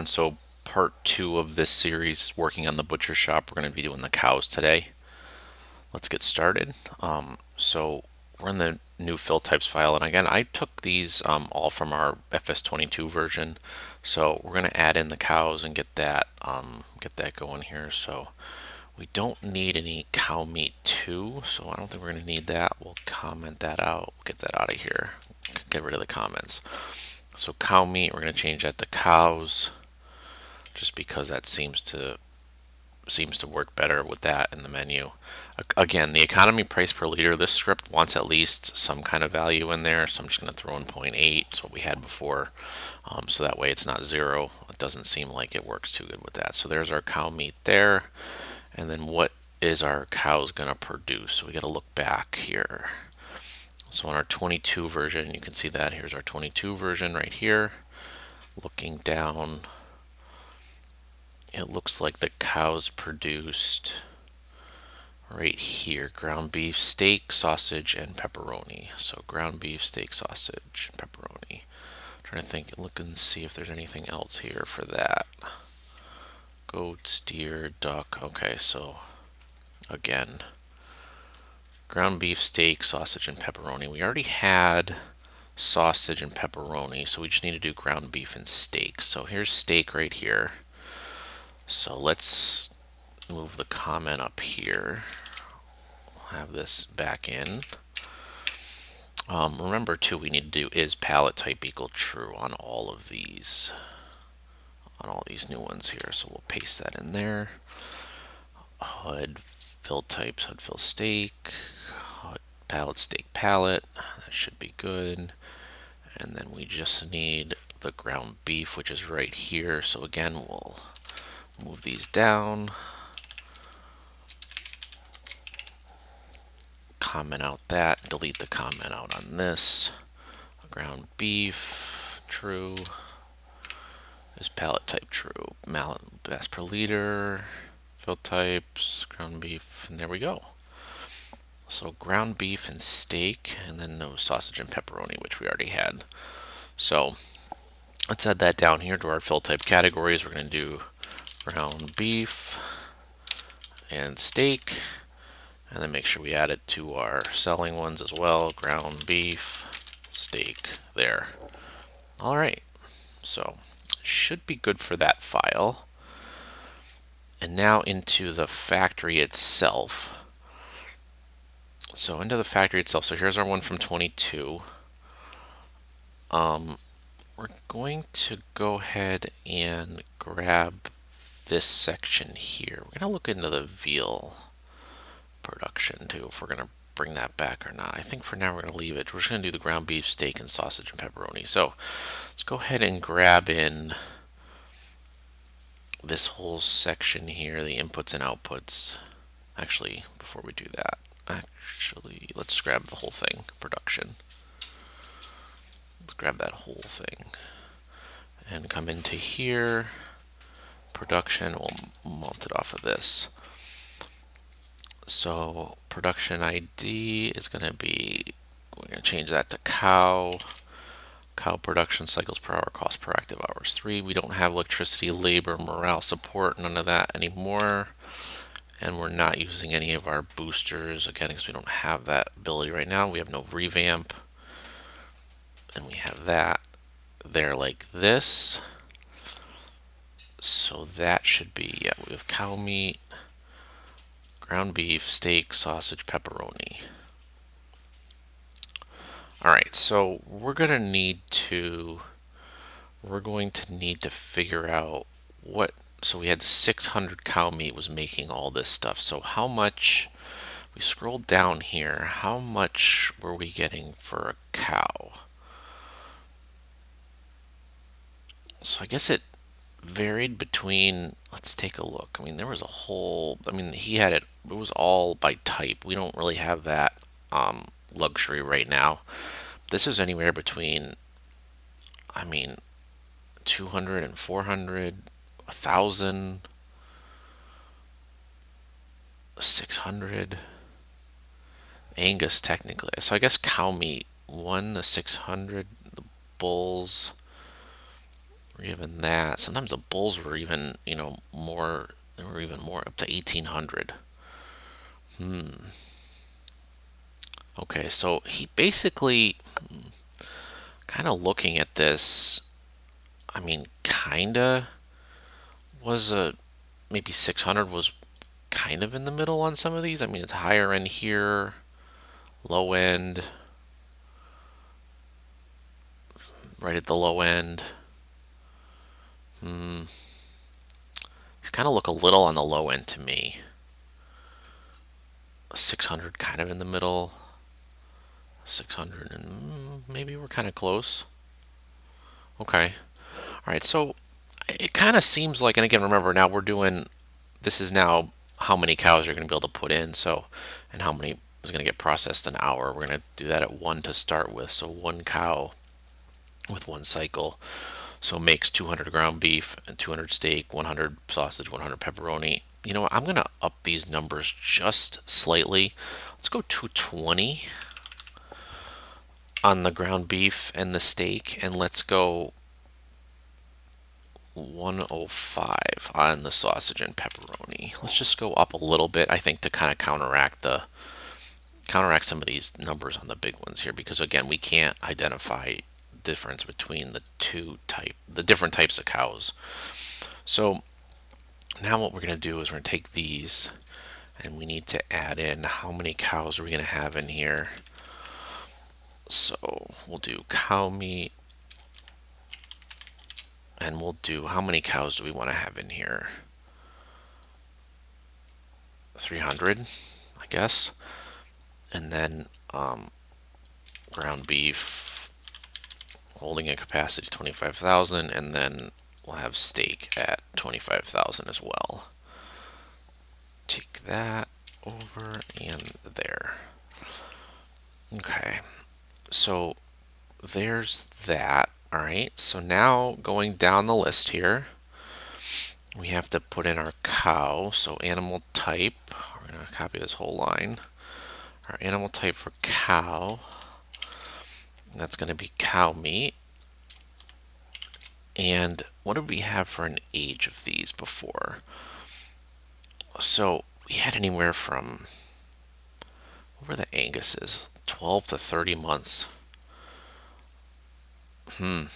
everyone. So part 2 of this series working on the butcher shop. We're going to be doing the cows today. Let's get started. So we're in the new fill types file, and again I took these all from our FS25 version. So we're going to add in the cows and get that going here. So we don't need any cow meat 2, so I don't think we're going to need that. We'll comment that out, get that out of here, get rid of the comments. So cow meat, we're going to change that to cows, just because that seems to work better with that in the menu. Again, the economy price per liter, this script wants at least some kind of value in there, so I'm just going to throw in 0.8. It's what we had before, so that way it's not 0. It doesn't seem like it works too good with that. So there's our cow meat there, and then what is our cows going to produce? So we got to look back here. So on our 22 version, you can see that here's our 22 version right here. Looking down, it looks like the cows produced right here ground beef, steak, sausage, and pepperoni. So ground beef, steak, sausage, and pepperoni. Trying to think, look and see if there's anything else here for that. Goats, deer, duck. Okay, so again, ground beef, steak, sausage, and pepperoni. We already had sausage and pepperoni, so we just need to do ground beef and steak. So here's steak right here. So let's move the comment up here. We'll have this back in. Remember too, we need to do is palette type equal true on all of these, on all these new ones here. So we'll paste that in there. HUD fill types, HUD fill steak, HUD palette steak palette. That should be good. And then we just need the ground beef, which is right here. So again, we'll move these down, comment out that, delete the comment out on this. Ground beef, true. Is palette type true. Best per liter, fill types, ground beef, and there we go. So ground beef and steak, and then no sausage and pepperoni, which we already had. So let's add that down here to our fill type categories. We're going to do ground beef and steak, and then make sure we add it to our selling ones as well. Ground beef, steak, there. All right, so should be good for that file. And now into the factory itself. So into the factory itself, so here's our one from 22. We're going to go ahead and grab this section here. We're going to look into the veal production too, if we're going to bring that back or not. I think for now we're going to leave it. We're just going to do the ground beef, steak, and sausage and pepperoni. So let's go ahead and grab in this whole section here, the inputs and outputs. Actually, before we do that, let's grab the whole thing, production. Let's grab that whole thing and come into here, production. We'll mount it off of this. So production ID is going to be, we're going to change that to cow. Cow production cycles per hour, cost per active hours 3. We don't have electricity, labor, morale, support, none of that anymore. And we're not using any of our boosters, again, because we don't have that ability right now. We have no revamp. And we have that there like this. So that should be, yeah, we have cow meat, ground beef, steak, sausage, pepperoni. All right, so we're going to need to figure out what, so we had 600 cow meat was making all this stuff. So how much, we scrolled down here, how much were we getting for a cow? So I guess it varied between, let's take a look. I mean, there was a whole, I mean, he had it was all by type. We don't really have that luxury right now. This is anywhere between, I mean, 200 and 400, 1,000, 600. Angus technically. So I guess cow meat 1 to 600. The bulls or even that. Sometimes the bulls were even, more. They were even more, up to 1800. Okay, so he basically, kind of looking at this, I mean, kinda was maybe 600 was kind of in the middle on some of these. I mean, it's higher end here, low end, right at the low end. He's kind of look a little on the low end to me. 600 kind of in the middle. 600 and maybe we're kind of close. Okay. All right. So it kind of seems like, and again, remember now we're doing, this is now how many cows you're going to be able to put in. So, and how many is going to get processed an hour. We're going to do that at 1 to start with. So 1 cow with 1 cycle. So makes 200 ground beef and 200 steak, 100 sausage, 100 pepperoni. You know what? I'm going to up these numbers just slightly. Let's go 220 on the ground beef and the steak, and let's go 105 on the sausage and pepperoni. Let's just go up a little bit, I think, to kind of counteract some of these numbers on the big ones here, because again, we can't identify difference between the different types of cows. So now what we're going to do is we're going to take these and we need to add in how many cows are we going to have in here. So we'll do cow meat, and we'll do how many cows do we want to have in here? 300, I guess. And then ground beef holding a capacity 25,000, and then we'll have steak at 25,000 as well. Take that over and there. Okay, so there's that. All right, so now going down the list here, we have to put in our cow. So animal type, we're going to copy this whole line. Our animal type for cow, that's going to be cow meat. And what did we have for an age of these before? So we had anywhere from, what were the Anguses? 12 to 30 months. All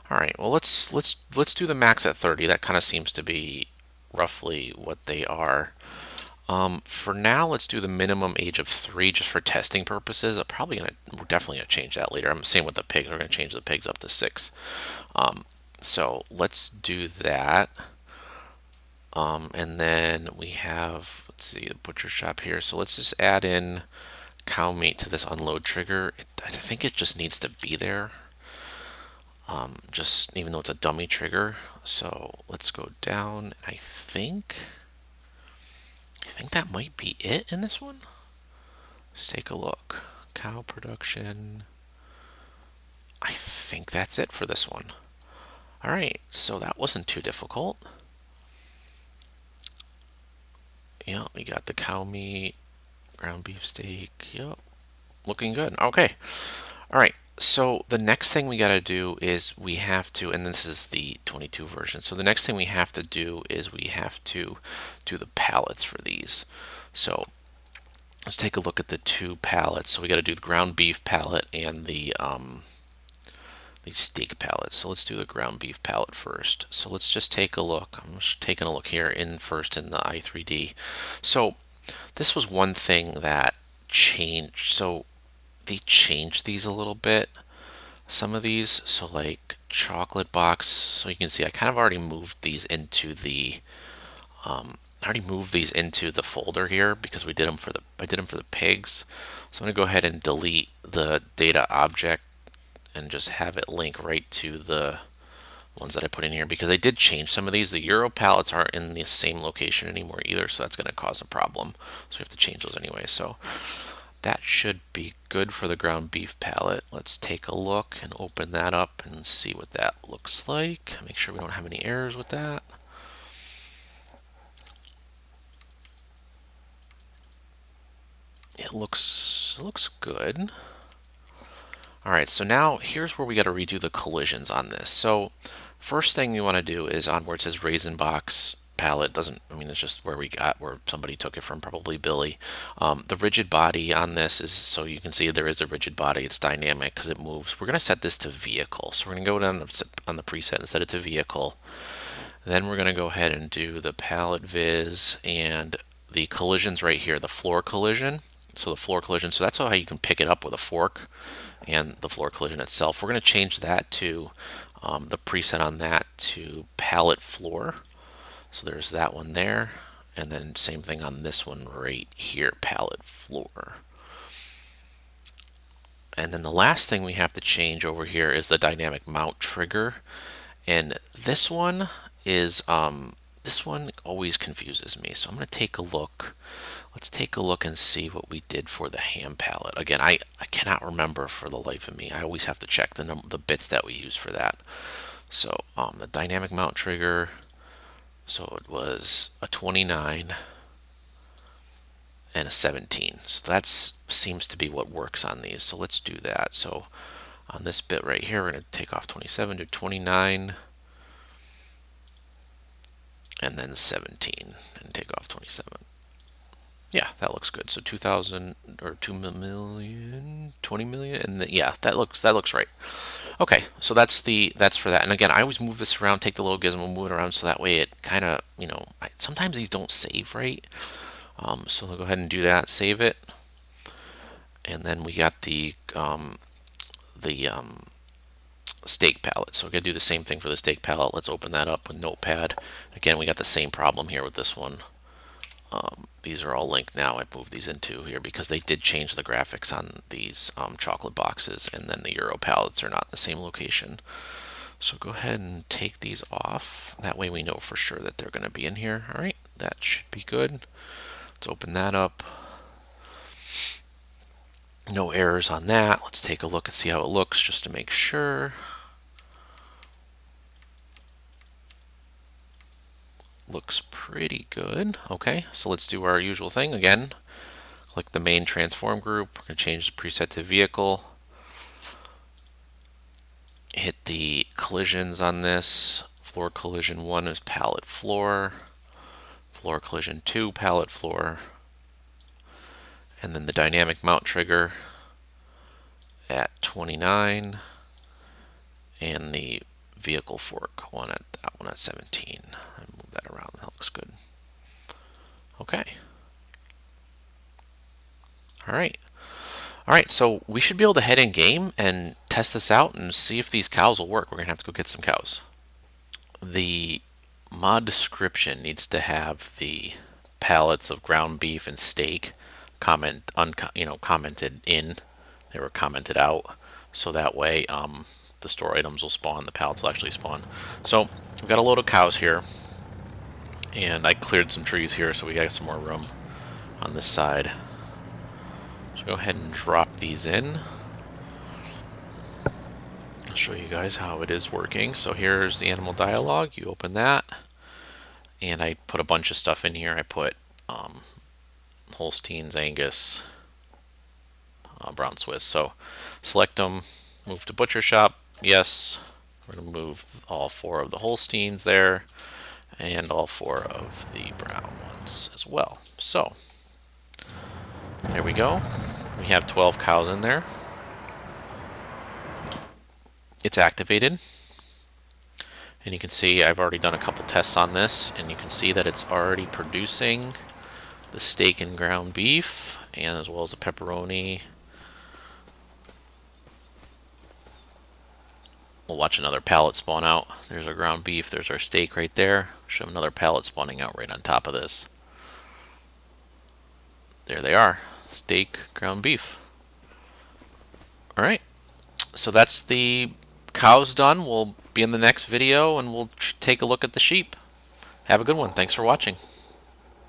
right. Well, let's do the max at 30. That kind of seems to be roughly what they are. For now, let's do the minimum age of 3 just for testing purposes. We're definitely gonna change that later. I'm saying with the pigs, we're gonna change the pigs up to 6. So let's do that. And then we have, let's see, the butcher shop here. So let's just add in cow meat to this unload trigger. I think it just needs to be there. Just even though it's a dummy trigger. So let's go down. I think that might be it in this one. Let's take a look. Cow production. I think that's it for this one. All right, so that wasn't too difficult. Yeah, we got the cow meat, ground beef steak. Yep, looking good. Okay. All right. So the next thing we got to do is we have to, and this is the 22 version. So the next thing we have to do is we have to do the pallets for these. So let's take a look at the 2 pallets. So we got to do the ground beef pallet and the steak pallet. So let's do the ground beef pallet first. So let's just take a look. I'm just taking a look here first in the i3D. So this was one thing that changed. So they changed these a little bit. Some of these, so like chocolate box. So you can see I kind of already moved these into the folder here because I did them for the pigs. So I'm going to go ahead and delete the data object and just have it link right to the ones that I put in here, because I did change some of these. The Euro pallets aren't in the same location anymore either, so that's going to cause a problem. So we have to change those anyway. So that should be good for the ground beef pallet. Let's take a look and open that up and see what that looks like. Make sure we don't have any errors with that. It looks good. All right, so now here's where we got to redo the collisions on this. So first thing you want to do is on where it says raisin box palette. Doesn't, I mean, it's just where we got, where somebody took it from, probably Billy. The rigid body on this is, so you can see there is a rigid body. It's dynamic because it moves. We're going to set this to vehicle. So we're going to go down on the preset and set it to vehicle. Then we're going to go ahead and do the palette viz and the collisions right here, the floor collision. So the floor collision, so that's how you can pick it up with a fork, and the floor collision itself. We're going to change that to the preset on that to palette floor. So there's that one there, and then same thing on this one right here, palette floor. And then the last thing we have to change over here is the dynamic mount trigger, and this one is this one always confuses me. So I'm going to take a look. Let's take a look and see what we did for the ham palette. Again, I cannot remember for the life of me. I always have to check the bits that we use for that. So the dynamic mount trigger, so it was a 29 and a 17. So that seems to be what works on these. So let's do that. So on this bit right here, we're going to take off 27 to 29 and then 17 and take off 27. Yeah, that looks good. So 2,000 or 2 million, 20 million, and yeah, that looks right. Okay, so that's for that. And again, I always move this around, take the little gizmo, move it around, so that way it kind of, you know, sometimes these don't save right. So I'll go ahead and do that, save it, and then we got the stake palette. So we're gonna do the same thing for the stake palette. Let's open that up with Notepad. Again, we got the same problem here with this one. These are all linked now. I moved these into here because they did change the graphics on these chocolate boxes, and then the Euro palettes are not in the same location. So go ahead and take these off. That way we know for sure that they're going to be in here. All right, that should be good. Let's open that up. No errors on that. Let's take a look and see how it looks just to make sure. Looks pretty good. Okay, so let's do our usual thing again. Click the main transform group. We're going to change the preset to vehicle. Hit the collisions on this. Floor collision 1 is palette floor. Floor collision 2, palette floor. And then the dynamic mount trigger at 29. And the vehicle fork one at that one at 17. Move that around. That looks good. Okay. All right, so we should be able to head in game and test this out and see if these cows will work. We're gonna have to go get some cows. The mod description needs to have the pallets of ground beef and steak commented in. They were commented out, so that way the store items will spawn, the pallets will actually spawn. So we've got a load of cows here, and I cleared some trees here, so we got some more room on this side. So go ahead and drop these in. I'll show you guys how it is working. So here's the animal dialogue. You open that, and I put a bunch of stuff in here. I put Holsteins, Angus, Brown Swiss. So select them, move to butcher shop. Yes, we're going to move all 4 of the Holsteins there, and all 4 of the brown ones as well. So there we go. We have 12 cows in there. It's activated. And you can see I've already done a couple tests on this, and you can see that it's already producing the steak and ground beef, and as well as the pepperoni. We'll watch another pallet spawn out. There's our ground beef, there's our steak right there. Show another pallet spawning out right on top of this. There they are, steak, ground beef. All right, so that's the cows done. We'll be in the next video and we'll take a look at the sheep. Have a good one. Thanks for watching.